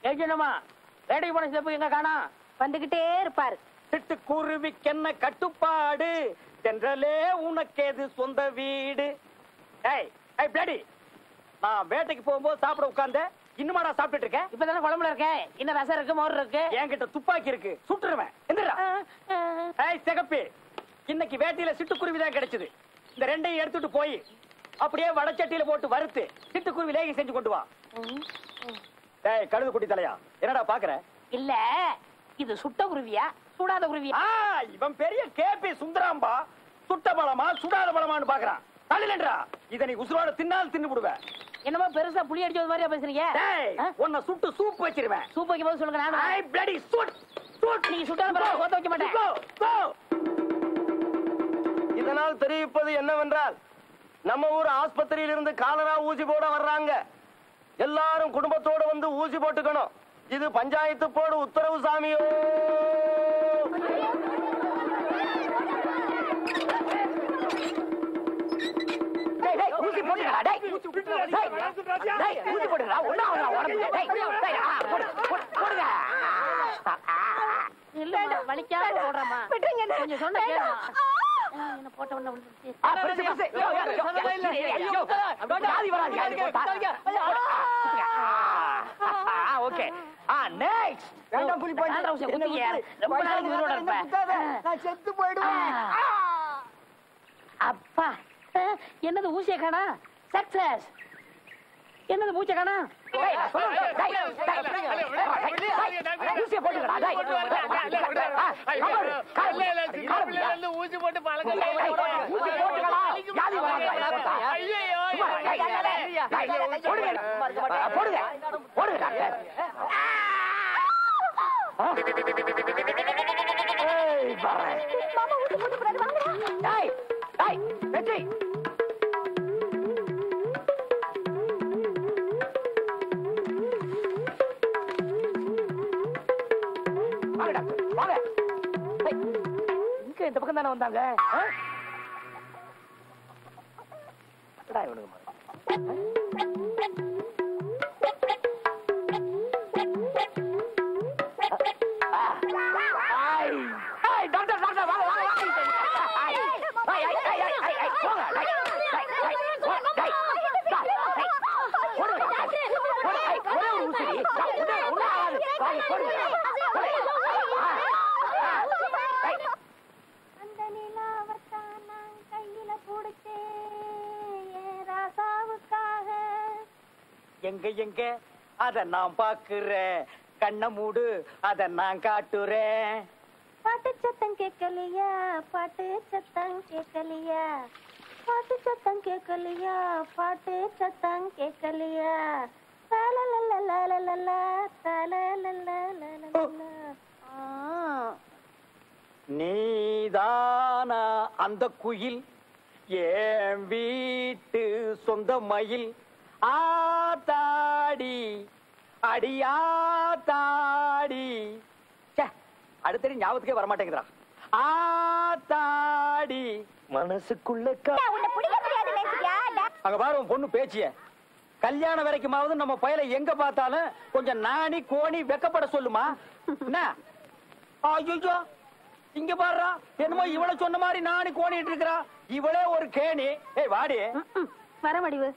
ஏஜனமா வேட்டை போன சித்தப்பு எங்க காணா? வந்துகிட்டே இருப்பாரு. சிட்டுக்குருவிக்கென்ன கட்டுப்பாடு, தென்றலே உனக்கேது சொந்த வீடு. ஏய் ஏய் பிளடி, நான் வேட்டைக்கு போகும்போது சாப்பிட உட்கார்ந்தேன், இன்னுமாடா சாப்பிட்டுட்டு இருக்கேன்? இப்பதானே குழம்புல இருக்கேன், இன்னும் ரசம் இருக்கு, மோர் இருக்கு. என்கிட்ட துப்பாக்கி இருக்கு, சுட்டுருவேன். எந்திரா. ஏய் சிகப்பி, இன்னைக்கு வேட்டையில சிட்டுக்குருவி தான் கிடைச்சது. இந்த ரெண்டையும் எடுத்துட்டு போய் அப்படியே வடச்சட்டியில போட்டு வறுத்து சிட்டுக்குருவி லேகி செஞ்சு கொண்டு வா. ஏய் கழுது குட்டி தலையா, என்னடா பாக்குற? இல்ல இது சுட்ட குருவியா சுடாத குருவியா? இவன் பெரிய கேபி சுந்தராம்பா, சுட்ட பழமா சுடாத பழமான்னு பாக்குறான். தள்ளிலன்றா, இத நீ உசுரோட தின்னாலும் தின்னு விடுவேன். என்னமோ பெருசா புளி அடிச்சது மாதிரியா பேசுறீங்க? உன்னை சுட்டு சூப் வச்சிருவேன். சூப் வைக்கும் போது சொல்லுங்க. நான் ஐ பிளடி சூட் சூட். நீங்க சுட்டாத பழம் கோத்த வைக்க மாட்டேன். இதனால் தெரிவிப்பது என்னவென்றால், நம்ம ஊர் ஆஸ்பத்திரியில் இருந்து காலரா ஊசி போட வர்றாங்க. எல்லாரும் குடும்பத்தோடு வந்து ஊசி போட்டுக்கணும். இது பஞ்சாயத்து போடு உத்தரவு சாமியோ. ஊசி போட்டுடா டேய், ஊசி போட்டுடா. ஒண்ணா உடம்பு டேய் போடுங்க. இல்ல வலிக்காம போடுறமா. விட்டுருங்க. கொஞ்சம் சொன்ன கேளுமா. என்ன போட்ட உடனே ஓகே. நெக்ஸ்ட் வேண்டாம் புலி போய் ரொம்ப நாளைக்கு உயிரோட இருப்பேன். நான் செத்து போயிடுவேன். அப்பா என்னது ஊசிய காணா? சக்சஸ். என்னது மூச்சை காணா? ஊசிய போட்டுடா டேய். ஊசி போட்டு பழக்கம் ஊசி போட்டுடா. யாதி வராதா? போடுங்க போடுங்க டாக்டர். ஏய் பாரு. மாமா ஊசி போட்டு போறாரு, வாங்கடா. டேய் டேய் வெற்றி. வாங்க டாக்டர் வாங்க. இங்க இந்த பக்கம் தானே வந்தாங்க. இவனுக்கு டாக்டர் டாக்டர் வாங்க வாங்க அந்த நிலாவத்தான் நான் கையில புடிச்சேன் ராசாவுக்காக. எங்க எங்க அத நான் பாக்குறேன், கண்ண மூடு அத நான் காட்டுறேன். பாட்டு சத்தம் கேட்கலையா, பாட்டு சத்தம் கேட்கலையா, பாட்டு சத்தம் கேட்கலையா, பாட்டு சத்தம் கேட்கலையா. நீதானா அந்த குயில், என் வீட்டு சொந்த மயில். ஆத்தாடி அடியாத்தாடி. அடுத்தடி ஞாபகத்துக்கே வரமாட்டேங்குதுடா. ஆத்தாடி மனசுக்குள்ள அங்க பாரு உன் பொண்ணு பேச்சிய. கல்யாணம் வரைக்குமாவது நம்ம பயல எங்க பார்த்தாலும் கொஞ்சம் நாணி கோணி வெக்கப்பட சொல்லுமா. என்ன ஐயோ இங்க பாடுறா, என்னமோ இவளை சொன்ன மாதிரி நாணி கோணிட்டு இருக்கிறா. இவளே ஒரு கேணி. ஏய் வாடி வர வடிவு.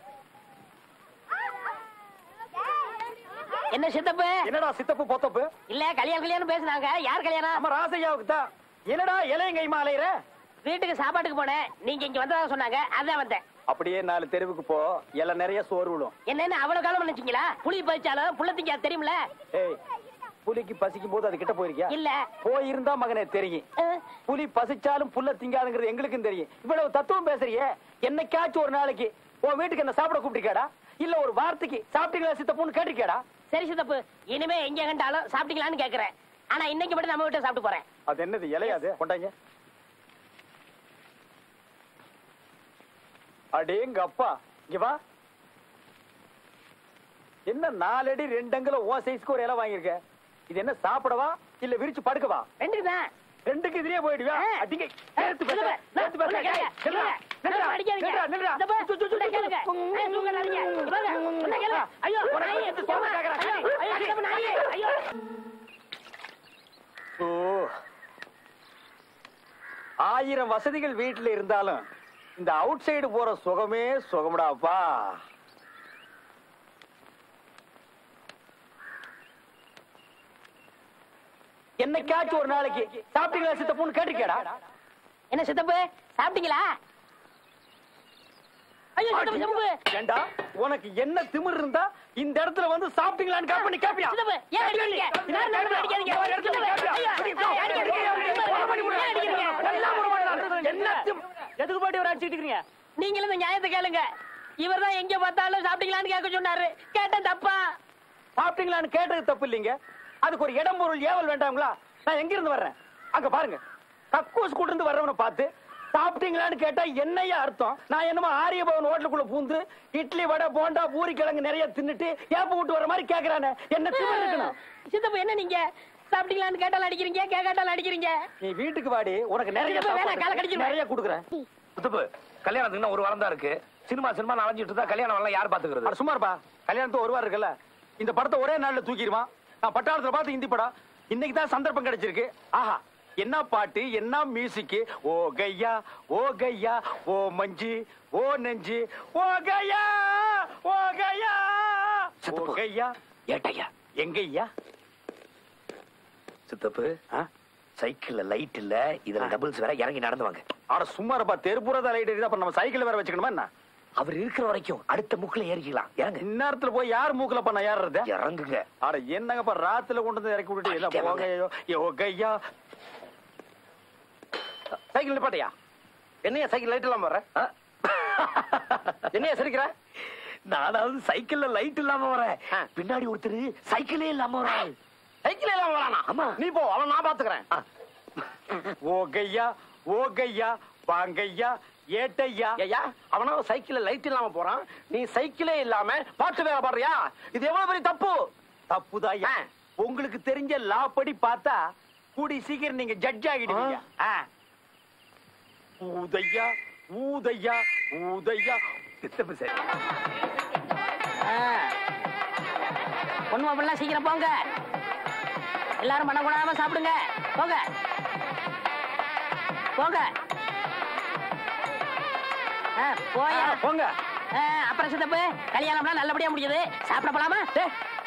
என்ன சித்தப்பு? என்னடா சித்தப்பு பொத்தப்பு? இல்ல கல்யாணம் பேசுனாங்க. யார் கல்யாணம்? நம்ம ராசையாவுக்கு தான். என்னடா இலையங்கைமா அலையிற? வீட்டுக்கு சாப்பாட்டுக்கு போனேன், நீங்க இங்க வந்ததா சொன்னாங்க, அதான் வந்தேன். அப்படியே 4 தெருவுக்கு போ, இலை நிறைய சோறு விடும். என்னன்னு அவ்வளவு காலம் நினைச்சீங்களா? புளி பறிச்சாலும் புள்ள திங்க தெரியுமில. ஏய் புலிக்கு பசிக்கும் போது அது கிட்ட போயிருக்கியா? இல்ல. போயிருந்தா மகனே தெரியும். புலி பசிச்சாலும் புல்ல திங்காதுங்கிறது எங்களுக்கும் தெரியும். இவ்வளவு தத்துவம் பேசுறியே, என்னைக்காச்சும் ஒரு நாளைக்கு உன் வீட்டுக்கு என்ன சாப்பிட கூப்பிட்டிருக்காடா? இல்ல ஒரு வார்த்தைக்கு சாப்பிட்டீங்களா சித்தப்புன்னு கேட்டிருக்கேடா? சரி சித்தப்பு, இனிமே எங்க கண்டாலும் சாப்பிட்டீங்களான்னு கேக்குறேன். ஆனா இன்னைக்கு மட்டும் நம்ம வீட்டை சாப்பிட்டு போறேன். அது என்னது இலையாது? கொண்டாங்க. அடேங்க அப்பா, இங்க வா. என்ன 4 அடி 2 அங்குலம் ஓ சைஸ்க்கு ஒரு இலை வாங்கியிருக்க? இது என்ன சாப்பிடவா இல்ல விரிச்சு படுக்கவா? ரெண்டுதான். ரெண்டுக்கு இதுலயே போயிடுவா. அடிங்க நேத்து பேச நேத்து பேச ஐயோ 1000 வசதிகள் வீட்டுல இருந்தாலும் இந்த அவுட் சைடு போற சுகமே சுகம்டாப்பா. என்னைக்காச்சும் ஒரு நாளைக்கு சாப்பிட்டீங்களா சித்தப்புன்னு கேட்டிருக்கேடா. என்ன சித்தப்பு சாப்பிட்டீங்களா? ஐயோ சித்தப்பு சித்தப்பு. ஏண்டா உனக்கு என்ன திமிர் இருந்தா இந்த இடத்துல வந்து சாப்பிட்டீங்களான்னு கேப் பண்ணி கேப்பியா? சித்தப்பு ஏன் அடிக்கிறீங்க? நான் நடுவுல அடிக்காதீங்க. எதுக்கு பாட்டி ஒரு அடிச்சிட்டு இருக்கீங்க? நீங்களும் இந்த நியாயத்தை கேளுங்க. இவர்தான் எங்க பார்த்தாலும் சாப்பிட்டீங்களான்னு கேட்க சொன்னாரு. கேட்டேன் தப்பா? சாப்பிட்டீங்களான்னு கேட்டது தப்பு இல்லைங்க. அதுக்கு ஒரு இடம் பொருள் ஏவல் வேண்டாங்களா? நான் எங்க இருந்து வர்றேன் அங்க பாருங்க. கக்கூஸ் கூட்டு இருந்து வர்றவனை பார்த்து சாப்பிட்டீங்களான்னு கேட்டா என்னையா அர்த்தம்? நான் என்னமோ ஆரிய பவன் ஹோட்டலுக்குள்ள பூந்து இட்லி வடை போண்டா பூரி கிழங்கு நிறைய தின்னுட்டு ஏப்ப விட்டு வர மாதிரி கேக்குறானே, என்ன திமிரு இருக்கணும்? சித்தப்பு என்ன நீங்க சாப்பிட்டீங்களான்னு கேட்டாலும் அடிக்கிறீங்க, கேட்காட்டாலும் அடிக்கிறீங்க. நீ வீட்டுக்கு வாடி, உனக்கு நிறைய சித்தப்பு, வேணாம், காலை கடிச்சிருவேன். நிறைய கொடுக்குறேன். சித்தப்பு கல்யாணத்துக்கு ஒரு வாரம் தான் இருக்கு. சினிமா அலைஞ்சிட்டு இருந்தா கல்யாணம் எல்லாம் யார் பாத்துக்கிறது? அட சும்மா இருப்பா. கல்யாணத்துக்கு ஒரு வாரம் இருக்குல்ல, இந்த படத்தை ஒரே நாள்ல தூக்கிடுவான். நான் பட்டாளத்துல பார்த்து ஹிந்தி படம் இன்னைக்கு தான் சந்தர்ப்பம் கிடைச்சிருக்கு. ஆஹா என்ன பாட்டு, என்ன மியூசிக். ஓ கையா ஓ கையா ஓ மஞ்சி ஓ நெஞ்சி ஓ கையா ஓ கையா ஓ கையா. ஏட்டையா எங்கய்யா? சித்தப்பு சைக்கிள்ல லைட் இல்ல, இதுல டபுள்ஸ் வேற, இறங்கி நடந்து வாங்க. ஆட சும்மா இருப்பா. தெருப்புறதா லைட் எரியுது, அப்ப நம்ம சைக்கிள் வேற வச்சுக்கணுமா என்ன? அவர் இருக்கிற வரைக்கும் அடுத்த மூக்குல ஏறிக்கலாம். இறங்க. இந்நேரத்துல போய் யார் மூக்குல பண்ண ஏறது? இறங்குங்க. ஆட என்னங்கப்பா ராத்துல கொண்டு வந்து இறக்கி விட்டுட்டு என்ன போகையோ ஓ கையா. சைக்கிள் நிப்பாட்டியா? என்னையா சைக்கிள் லைட் இல்லாம வர்ற? என்னையா சிரிக்கிற? நானாவது சைக்கிள்ல லைட் இல்லாம வரேன், பின்னாடி ஒருத்தர் சைக்கிளே இல்லாம வர்றாரு. சைக்கிள் இல்லாம வரானா? ஆமா. நீ போ, அவன் நான் பாத்துக்கிறேன். ஓ கையா ஓ கையா வாங்கையா ஏட்டையா. ஐயா அவனா சைக்கிள்ல லைட் இல்லாம போறான், நீ சைக்கிளே இல்லாம பாட்டு வேற பாடுறியா? இது எவ்வளவு பெரிய தப்பு. தப்புதாயா? உங்களுக்கு தெரிஞ்ச லா படி பார்த்தா கூடி சீக்கிரம் நீங்க ஜட்ஜ் ஆகிடுவீங்க. ஊதையா ஊதையா ஊதையா. சித்தப்பு சரி. பொண்ணு மாப்பிள்ளை சீக்கிரம் போங்க. எல்லாரும் மன கூடாம சாப்பிடுங்க. போங்க போங்க. போயா போங்க. அப்புறம் சித்தப்பு கல்யாணம்லாம் நல்லபடியா முடிஞ்சது. சாப்பிட போலாமா?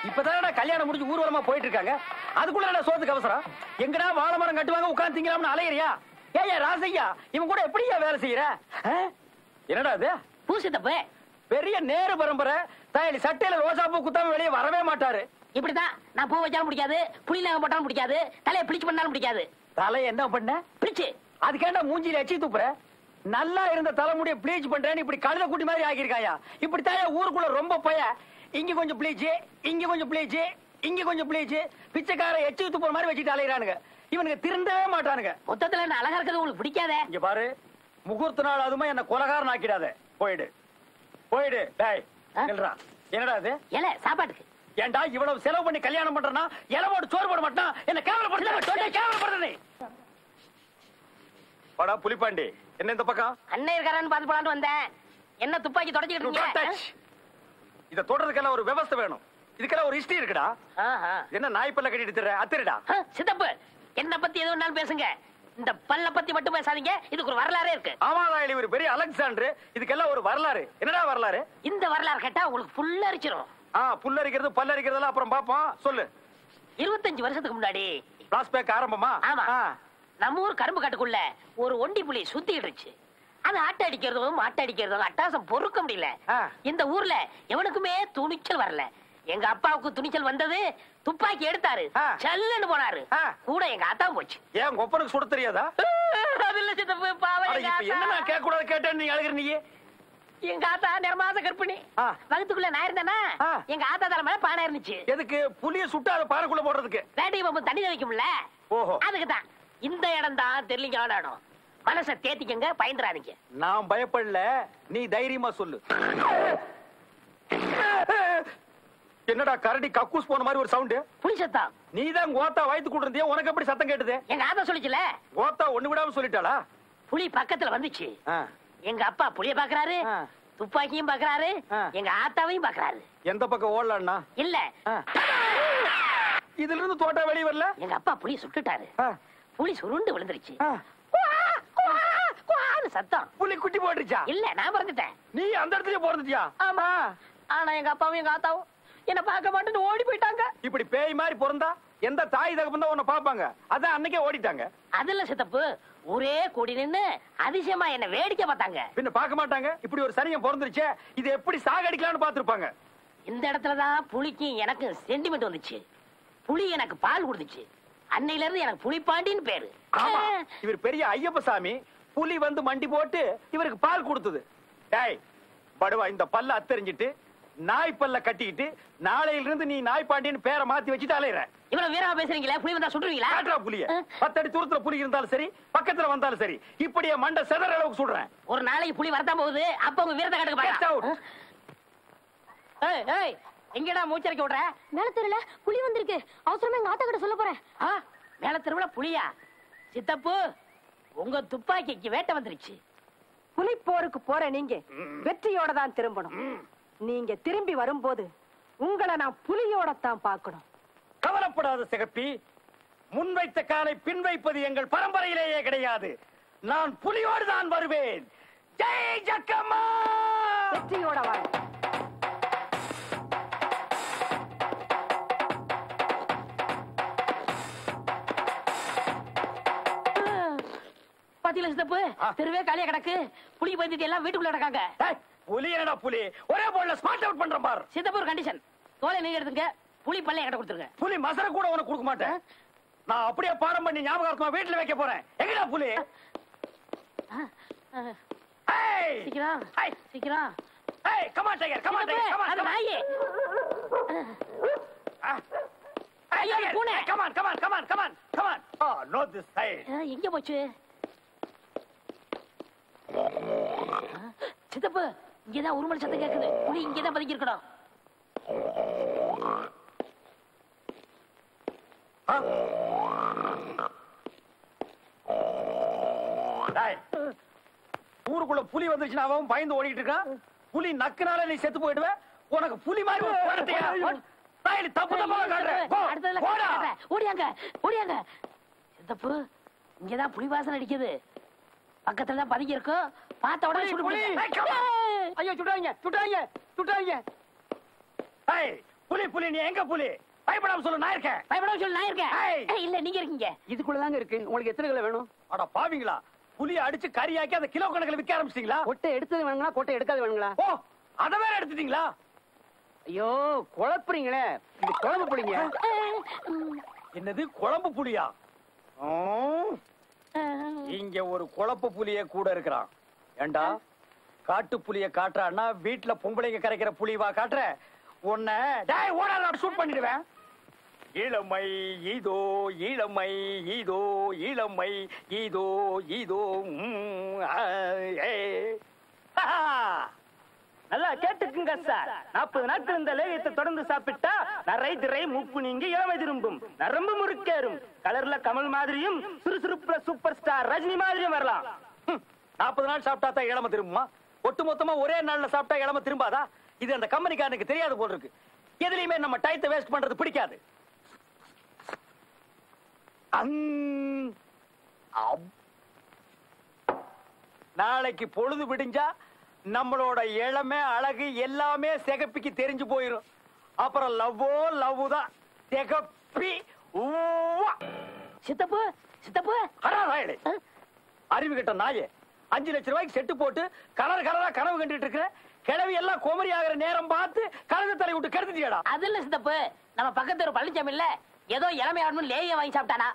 இப்பதான் கல்யாணம் முடிஞ்சு ஊர்வலமா போயிட்டு இருக்காங்க. அதுக்குள்ள சோத்துக்கு அவசரம். எங்கடா வாழை மரம் கட்டுவாங்க உட்கார்ந்து திங்கலாம்னு அலையறியா? ஏயா ராசையா, இவன் கூட எப்படியா வேலை செய்யற? என்னடா அது? பூ சித்தப்பு பெரிய நேரு பரம்பரை. தாயலி சட்டையில ரோசா பூ குத்தாம வெளியே வரவே மாட்டாரு. இப்படிதான். நான் பூ வச்சாலும் பிடிக்காது, புளி நாங்க போட்டாலும் பிடிக்காது, தலையை பிளிச்சு பண்ணாலும் பிடிக்காது. தலையை என்ன பண்ண? பிளிச்சு. அதுக்கேண்டா மூஞ்சில எச்சி துப்புற? நல்லா இருந்த தலைமுடிய ப்ளீச் பண்றேன்னு இப்படி கழுத குட்டி மாதிரி ஆகியிருக்காயா? இப்படி தாயா ஊருக்குள்ள ரொம்ப பய. இங்க கொஞ்சம் ப்ளீச், இங்க கொஞ்சம் ப்ளீச், இங்க கொஞ்சம் ப்ளீச். பிச்சைக்கார எச்சி துப்புற மாதிரி வச்சுட்டு அலையிறானுங்க. இவனுங்க திருந்தவே மாட்டானுங்க. மொத்தத்துல என்ன அழகா இருக்கிறது உங்களுக்கு பிடிக்காதே? இங்க பாரு, முகூர்த்த நாள் அதுமா என்ன கொலகாரன் ஆக்கிடாத. போயிடு போயிடு. டேய் சொல்றா, என்னடா அது? ஏல சாப்பாட்டுக்கு. ஏண்டா இவ்வளவு செலவு பண்ணி கல்யாணம் பண்றனா? இலவோடு சோறு போட மாட்டான். என்ன கேவலப்படுத்த? படா புலிப்பாண்டி, என்ன இந்த பக்கம்? அண்ணன் இருக்காரான்னு பாத்து போலான்னு வந்தேன். என்ன துப்பாக்கி தொடச்சிட்டு இருக்கீங்க? இத தொடறதுக்கெல்லாம் ஒரு விவஸ்தை வேணும். இதுக்கெல்லாம் ஒரு ஹிஸ்டரி இருக்குடா. என்ன நாய் பல்ல கட்டிட்டு திர அத்திரடா? சித்தப்பு என்ன பத்தி எது வேணாலும் பேசுங்க, இந்த பல்ல பத்தி மட்டும் பேசாதீங்க. இதுக்கு ஒரு வரலாறே இருக்கு. ஆமாடா, ஒரு பெரிய அலெக்சாண்டர். இதுக்கெல்லாம் ஒரு வரலாறு. என்னடா வரலாறு? இந்த வரலாறு கேட்டா உங்களுக்கு புல்ல அரிச்சிரும். புல்லரிக்கிறது பல்லரிக்கிறதெல்லாம் அப்புறம் பாப்போம். சொல்லு. 25 வருஷத்துக்கு முன்னாடி பிளாஸ்பேக் ஆரம்பமா? ஆமா. நம்ம ஊர் கரும்பு காட்டுக்குள்ள ஒரு ஒண்டி புலி சுத்திட்டு இருந்துச்சு. அது ஆட்ட அடிக்கிறதும் மாட்ட அடிக்கிறதும் அட்டாசம் பொறுக்க முடியல. இந்த ஊர்ல எவனுக்குமே துணிச்சல் வரல. எங்க அப்பாவுக்கு துணிச்சல் வந்தது. துப்பாக்கி எடுத்தாரு, சல்லுன்னு போனாரு. கூட எங்க ஆத்தாவும் போச்சு. ஏன் ஒப்பனுக்கு சுட தெரியாதா? அது இல்ல சித்தப்பு, பாவம். என்ன நான் கேட்க கூடாது கேட்டேன்னு நீ அழுகிற? நீ எங்க ஆத்தா நிறமாச கற்பிணி. வகுத்துக்குள்ள நான் இருந்தேனா எங்க ஆத்தா தலை மேல பானை இருந்துச்சு. எதுக்கு? புளிய சுட்டு அதை பானைக்குள்ள போடுறதுக்கு. வேட்டை பாம்பு தண்ணி வைக்கும்ல, அதுக்குதான். இந்த இடம் தான் தெரியலீங்க இடம். மனசை தேத்திக்கங்க, பயந்துறாதீங்க. நான் பயப்படல, நீ தைரியமா சொல்லு. என்னடா கரடி கக்கூஸ் போன மாதிரி ஒரு சவுண்ட்? புலி சத்தம். நீதான் கோத்தா வயித்து கூட இருந்தியா, உனக்கு எப்படி சத்தம் கேட்டது? எங்க ஆத்தா சொல்லிச்சுல. கோத்தா ஒண்ணு விடாம சொல்லிட்டாளா? புலி பக்கத்துல வந்துச்சு. எங்க அப்பா புலிய பாக்குறாரு, துப்பாக்கியும் பாக்குறாரு, எங்க ஆத்தாவையும் பாக்குறாரு. எந்த பக்கம் ஓடலான்னா? இல்ல, இதுல இருந்து தோட்டா வெளியே வரல. எங்க அப்பா புலிய சுட்டுட்டாரு. புலி சுருண்டு விழுந்துருச்சு. கான்னு சத்தம். புலி குட்டி போட்டுருச்சா? இல்ல, நான் பிறந்துட்டேன். நீ அந்த இடத்துல பிறந்துட்டியா? ஆமா. ஆனா எங்க அப்பாவும் எங்க ஆத்தாவும் என்ன பார்க்க மாட்டேன்னு ஓடி போயிட்டாங்க. இப்படி பேய் மாதிரி பிறந்தா எந்த தாய் தகப்பன் தான் உன்னை பாப்பாங்க? அதான் அன்னைக்கே ஓடிட்டாங்க. அதுல சித்தப்பு ஒரே கூடி நின்னு அதிசயமா என்ன வேடிக்கை பார்த்தாங்க. பின்ன பார்க்க மாட்டாங்க? இப்படி ஒரு சனியம் பிறந்துருச்சே, இது எப்படி சாகடிக்கலாம்னு பாத்துருப்பாங்க. இந்த இடத்துலதான் புலிக்கும் எனக்கு சென்டிமெண்ட் வந்துச்சு. புலி எனக்கு பால் கொடுத்துச்சு. அன்னையில இருந்து எனக்கு புலிப்பாண்டின்னு பேரு. ஆமா, இவர் பெரிய ஐயப்பசாமி. புலி வந்து மண்டி போட்டு இவருக்கு பால் கொடுத்தது. டேய் படுவா, இந்த பல்ல அத்தறிஞ்சிட்டு நாய் பல்ல கட்டிக்கிட்டு நாளையில இருந்து நீ நாய் பாண்டின்னு பேரை மாத்தி வச்சுட்டு அலையற. இவ்வளவு வீரமா பேசுறீங்களா? புலி வந்தா சுடுவீங்களா? காட்டுறா புலிய. 10 அடி தூரத்துல புலி இருந்தாலும் சரி, பக்கத்துல வந்தாலும் சரி, இப்படியே மண்டை செதற அளவுக்கு சுடுறேன். ஒரு நாளைக்கு புலி வரத்தான் போகுது. அப்ப உங்க வீரத்தை Get கட்டுக்க out. பாருங்க. எங்கடா மூச்சரிக்க விடுற? மேல தெருல புலி வந்திருக்கு. அவசரமா எங்க ஆத்தா கிட்ட சொல்ல போறேன். மேல தெருவுல புலியா? சித்தப்பு, உங்க துப்பாக்கிக்கு வேட்டை வந்துருச்சு. புலி போருக்கு போற நீங்க வெற்றியோட தான் திரும்பணும். நீங்க திரும்பி வரும்போது உங்களை நான் புலியோட தான் பார்க்கணும். கவலைப்படாத சிகப்பி, முன்வைத்த காலை பின் வைப்பது எங்கள் பரம்பரையிலேயே கிடையாது. நான் புலியோடு தான் வருவேன். ஜெய் ஜக்கம்மா! வெற்றியோட வாங்க. பாத்தீங்களா சித்தப்பு, தெருவே காலியா கிடக்கு. புலி பயந்துட்டு எல்லாம் வீட்டுக்குள்ள கிடக்காங்க. டேய், புலி என்னடா புலி? ஒரே போல்ல ஸ்மார்ட் அவுட் பண்றேன் பாரு. சித்தப்பு, ஒரு கண்டிஷன். தோலை நீங்க எடுத்துங்க, புலி பல்லைய கிட்ட கொடுத்துருங்க. புலி மசர கூட உனக்கு கொடுக்க மாட்டேன். நான் அப்படியே பாடம் பண்ணி ஞாபகம் வீட்டுல வைக்க போறேன். எங்கடா புலி? ஏய்! சீக்கிரம், ஏய்! சீக்கிரம். ஏய், come on, tiger, come on, tiger, come on, அது come on. நாயே. Hey, ஐயோ, tiger, பூனை. hey, come on, come on, come on, come on, come on. Oh, not this side. எங்க போச்சு? சித்தப்பு, இங்கதான் உருமல் சத்தம் கேக்குது. புலி இங்கதான் பதுக்கி இருக்கணும். டேய், ஊருக்குள்ள புலி வந்துச்சுன்னா அவன் பயந்து ஓடிட்டு இருக்கான். புலி நக்குனால நீ செத்து போயிடுவ. உனக்கு புலி மாதிரி ஒரு குழந்தையா? டேய், தப்பு தப்பா காட்டுற. போ, அடுத்ததுல போடா. காட்டுறேன். ஓடியாங்க, ஓடியாங்க. சித்தப்பு, இங்கதான் புலி வாசனை அடிக்குது. பக்கத்துல தான் பதுக்கி இருக்கும். பார்த்த உடனே சுடு புலி. Hey, come on. ஐயோ, சுடாங்க சுடாங்க சுடாங்க. டேய், புலி புலி, நீ எங்க புலி? பயப்படாம சொல்லு, நான் இருக்கேன். பயப்படாம சொல்லு, நான் இருக்கேன். ஏய். இல்ல, நீங்க இருக்கீங்க. இதுக்குள்ளதாங்க இருக்கு. உங்களுக்கு எத்தனை கிலோ வேணும்? அட பாவிங்களா, புலிய அடிச்சு கறியாக்கி அதை கிலோ கணக்குல விற்க ஆரம்பிச்சிட்டீங்களா? கொட்டை எடுத்தது வேணுங்களா, கொட்டை எடுக்காது வேணுங்களா? ஓ, அத வேற எடுத்துட்டீங்களா? ஐயோ, குழப்புறீங்களே. இது குழம்பு புளிங்க. என்னது குழம்பு புலியா? இங்க ஒரு குழப்பு புலிய கூட இருக்கிறான். ஏண்டா, காட்டு புலிய காட்டுறான்னா வீட்டுல பொம்பளைங்க கரைக்கிற புலிவா காட்டுற? உன்னை டேய் ஓடாத ஷூட் பண்ணிடுவேன். இளமை இதோ, இளமை இதோ, இளமை இதோ இதோ. நல்லா கேட்டுக்குங்க சார். 40 நாட்கள் இந்த லேகியத்தை தொடர்ந்து சாப்பிட்டா நரை திரை மூப்பு நீங்க இளமை திரும்பும், நரம்பு முறுக்கேறும், கலர்ல கமல் மாதிரியும் சுறுசுறுப்புல சூப்பர் ஸ்டார் ரஜினி மாதிரியும் வரலாம். 40 நாள் சாப்பிட்டா தான் இளமை திரும்புமா? ஒட்டு மொத்தமா ஒரே நாள்ல சாப்பிட்டா இளமை திரும்பாதா? இது அந்த கம்பெனிக்காரனுக்கு தெரியாது போல இருக்கு. எதுலயுமே நம்ம டைத்தை வேஸ்ட் பண்றது பிடிக்காது. நாளைக்கு பொழுது விடிஞ்சா நம்மளோட இளமை அழகு எல்லாமே சிகப்பிக்கு தெரிஞ்சு போயிரும். அப்புறம் லவ்வோ லவ் தான். சிகப்பி சித்தப்பு, சித்தப்பு. அறிவு கிட்ட நாயே, 5 லட்சம் ரூபாய்க்கு செட்டு போட்டு கலர் கலரா கனவு கண்டுட்டு இருக்கிற கிழவி எல்லாம் கோமரி ஆகிற நேரம் பார்த்து கலந்து தலை விட்டு கருத்துட்டியாடா? அது இல்ல சித்தப்பு, நம்ம பக்கத்து ஒரு பழனிசாமி இல்ல, ஏதோ இளமை ஆடணும் லேய வாங்கி சாப்பிட்டானா.